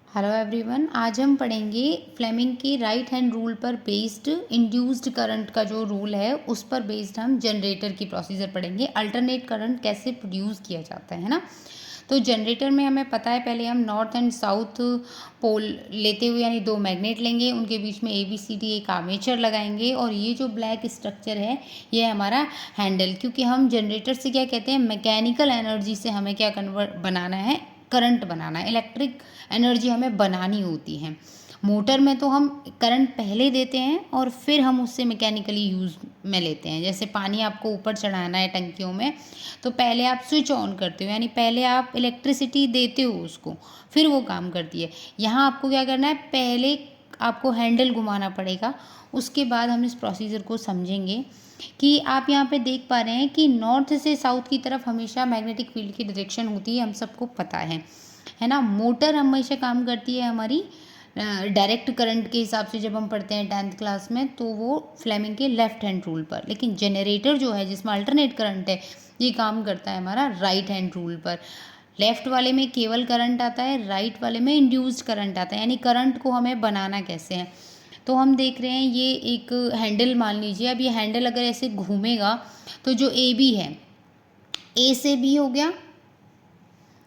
Hello everyone, आज हम पढ़ेंगे फ्लेमिंग के राइट हैंड रूल पर बेस्ड इंड्यूस्ड करंट का जो रूल है उस पर बेस्ड हम जनरेटर की प्रोसीजर पढ़ेंगे। अल्टरनेट करंट कैसे प्रोड्यूस किया जाता है ना। तो जनरेटर में हमें पता है, पहले हम नॉर्थ एंड साउथ पोल लेते हुए यानी दो मैग्नेट लेंगे, उनके बीच में ABCD एक आर्मेचर लगाएंगे और ये जो ब्लैक स्ट्रक्चर है ये है हमारा हैंडल। क्योंकि हम जनरेटर से क्या कहते हैं, मैकेनिकल एनर्जी से हमें क्या कन्वर्ट बनाना है, करंट बनाना है, इलेक्ट्रिक एनर्जी हमें बनानी होती है। मोटर में तो हम करंट पहले देते हैं और फिर हम उससे मैकेनिकली यूज़ में लेते हैं। जैसे पानी आपको ऊपर चढ़ाना है टंकियों में, तो पहले आप स्विच ऑन करते हो, यानी पहले आप इलेक्ट्रिसिटी देते हो उसको, फिर वो काम करती है। यहाँ आपको क्या करना है, पहले आपको हैंडल घुमाना पड़ेगा, उसके बाद हम इस प्रोसीजर को समझेंगे। कि आप यहाँ पे देख पा रहे हैं कि नॉर्थ से साउथ की तरफ हमेशा मैग्नेटिक फील्ड की डायरेक्शन होती है, हम सबको पता है ना। मोटर हमेशा काम करती है हमारी डायरेक्ट करंट के हिसाब से। जब हम पढ़ते हैं 10th क्लास में तो वो फ्लेमिंग के लेफ्ट हैंड रूल पर, लेकिन जनरेटर जो है जिसमें अल्टरनेट करंट है ये काम करता है हमारा राइट हैंड रूल पर। लेफ्ट वाले में केवल करंट आता है, राइट वाले में इंड्यूस्ड करंट आता है। यानी करंट को हमें बनाना कैसे है, तो हम देख रहे हैं ये एक हैंडल मान लीजिए। अब ये हैंडल अगर ऐसे घूमेगा तो जो AB है, A से B हो गया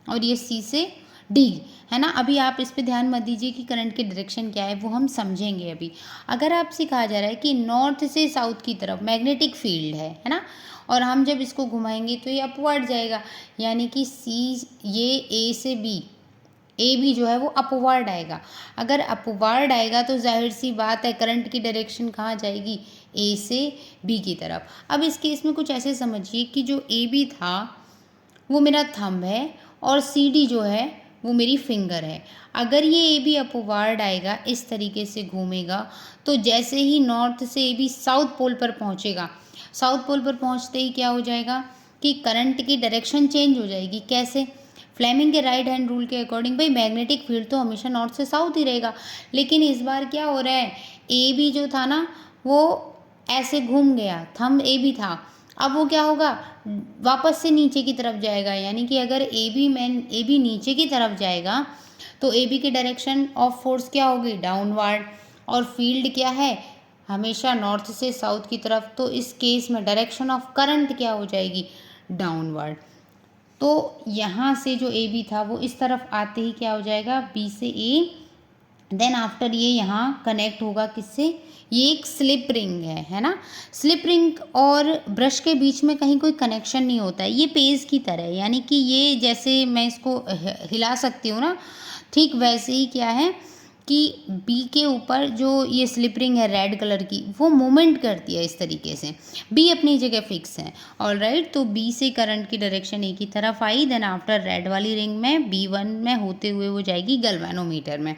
और ये C से D है ना। अभी आप इस पे ध्यान मत दीजिए कि करंट की डायरेक्शन क्या है, वो हम समझेंगे अभी। अगर आपसे कहा जा रहा है कि नॉर्थ से साउथ की तरफ मैग्नेटिक फील्ड है ना, और हम जब इसको घुमाएंगे तो ये अपवर्ड जाएगा, यानी कि ये A से B, AB जो है वो अपवर्ड आएगा। अगर अपवर्ड आएगा तो जाहिर सी बात है करंट की डायरेक्शन कहाँ जाएगी, A से B की तरफ। अब इस केस में कुछ ऐसे समझिए कि जो AB था वो मेरा थंब है और CD जो है वो मेरी फिंगर है। अगर ये AB अपवर्ड आएगा, इस तरीके से घूमेगा, तो जैसे ही नॉर्थ से AB साउथ पोल पर पहुँचेगा, साउथ पोल पर पहुँचते ही क्या हो जाएगा कि करंट की डायरेक्शन चेंज हो जाएगी। कैसे? फ्लेमिंग के राइट हैंड रूल के अकॉर्डिंग भाई मैग्नेटिक फील्ड तो हमेशा नॉर्थ से साउथ ही रहेगा, लेकिन इस बार क्या हो रहा है, AB जो था ना वो ऐसे घूम गया, थंब AB था, अब वो क्या होगा, वापस से नीचे की तरफ जाएगा। यानी कि अगर AB नीचे की तरफ जाएगा तो AB की डायरेक्शन ऑफ फोर्स क्या होगी, डाउनवर्ड, और फील्ड क्या है, हमेशा नॉर्थ से साउथ की तरफ, तो इस केस में डायरेक्शन ऑफ करंट क्या हो जाएगी, डाउनवर्ड। तो यहाँ से जो AB था वो इस तरफ आते ही क्या हो जाएगा, B से A, देन आफ्टर ये यहाँ कनेक्ट होगा किससे, ये एक स्लिप रिंग है ना। स्लिप रिंग और ब्रश के बीच में कहीं कोई कनेक्शन नहीं होता है, ये पेज की तरह है। यानी कि ये जैसे मैं इसको हिला सकती हूँ ना, ठीक वैसे ही क्या है कि B के ऊपर जो ये स्लिप रिंग है रेड कलर की, वो मूवमेंट करती है इस तरीके से। B अपनी जगह फिक्स है, ऑलराइट। तो B से करंट की डायरेक्शन एक ही तरफ आई, देन आफ्टर रेड वाली रिंग में B1 में होते हुए वो जाएगी गैल्वेनोमीटर में,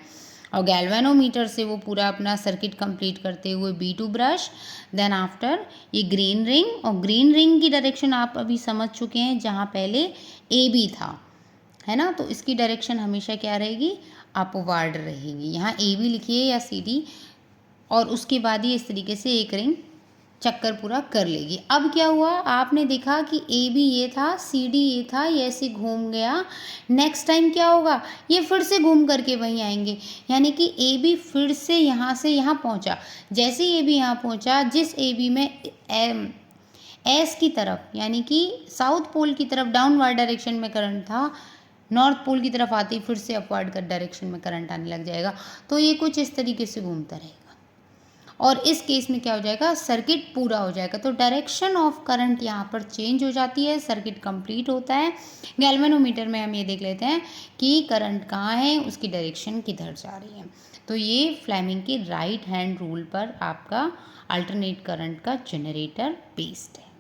और गैल्वेनोमीटर से वो पूरा अपना सर्किट कंप्लीट करते हुए B2 ब्रश, देन आफ्टर ये ग्रीन रिंग, और ग्रीन रिंग की डायरेक्शन आप अभी समझ चुके हैं, जहाँ पहले AB था है ना, तो इसकी डायरेक्शन हमेशा क्या रहेगी, अपवर्ड रहेगी। यहाँ AB लिखिए या CD, और उसके बाद ही इस तरीके से एक रिंग चक्कर पूरा कर लेगी। अब क्या हुआ, आपने देखा कि AB ये था, CD ये था, ये ऐसे घूम गया। नेक्स्ट टाइम क्या होगा, ये फिर से घूम करके वहीं आएंगे, यानी कि AB फिर से यहाँ पहुँचा। जैसे AB यहाँ पहुँचा, जिस AB में S की तरफ यानी कि साउथ पोल की तरफ डाउनवर्ड डायरेक्शन में करंट था, नॉर्थ पोल की तरफ आते ही फिर से अपवर्ड कर डायरेक्शन में करंट आने लग जाएगा। तो ये कुछ इस तरीके से घूमता रहेगा, और इस केस में क्या हो जाएगा, सर्किट पूरा हो जाएगा। तो डायरेक्शन ऑफ करंट यहाँ पर चेंज हो जाती है, सर्किट कंप्लीट होता है। गैल्वेनोमीटर में हम ये देख लेते हैं कि करंट कहाँ है, उसकी डायरेक्शन किधर जा रही है। तो ये फ्लेमिंग के राइट हैंड रूल पर आपका अल्टरनेट करंट का जनरेटर बेस्ड है।